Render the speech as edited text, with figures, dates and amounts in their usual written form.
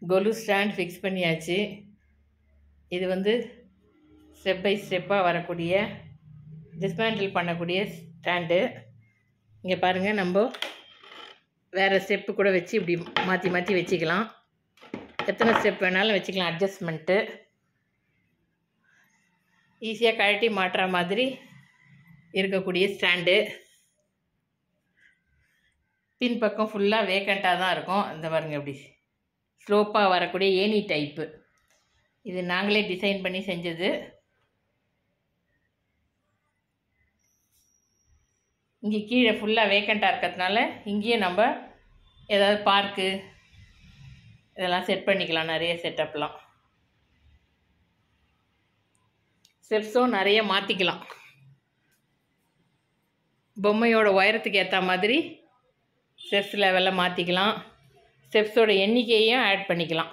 கொலு stand fix பண்ணியாச்சு. இது வந்து ஸ்டெப் பை ஸ்டெப்பாக வரக்கூடிய டிஸ்மேண்டில் பண்ணக்கூடிய ஸ்டாண்டு. இங்கே பாருங்கள், நம்ம வேறு ஸ்டெப்பு கூட வச்சு இப்படி மாற்றி மாற்றி வச்சுக்கலாம். எத்தனை ஸ்டெப் வேணாலும் வச்சுக்கலாம். அட்ஜஸ்ட்மெண்ட்டு ஈஸியாக கழட்டி மாட்டுற மாதிரி இருக்கக்கூடிய ஸ்டாண்டு. பின்பக்கம் ஃபுல்லாக வேக்கண்ட்டாக தான் இருக்கும். இந்த பாருங்க, இப்படி ஸ்லோப்பாக வரக்கூடிய ஏணி டைப்பு. இது நாங்களே டிசைன் பண்ணி செஞ்சது. இங்கே கீழே ஃபுல்லாக வேக்கண்ட்டாக இருக்கிறதுனால இங்கேயும் நம்ம ஏதாவது பார்க்கு இதெல்லாம் செட் பண்ணிக்கலாம். நிறைய செட்டப்லாம் ஸ்டெப்ஸும் நிறைய மாற்றிக்கலாம். பொம்மையோட உயரத்துக்கு ஏற்ற மாதிரி ஸ்டெப்ஸ் லெவலில் மாற்றிக்கலாம். ஸ்டெப்ஸோட எண்ணிக்கையும் ஆட் பண்ணிக்கலாம்.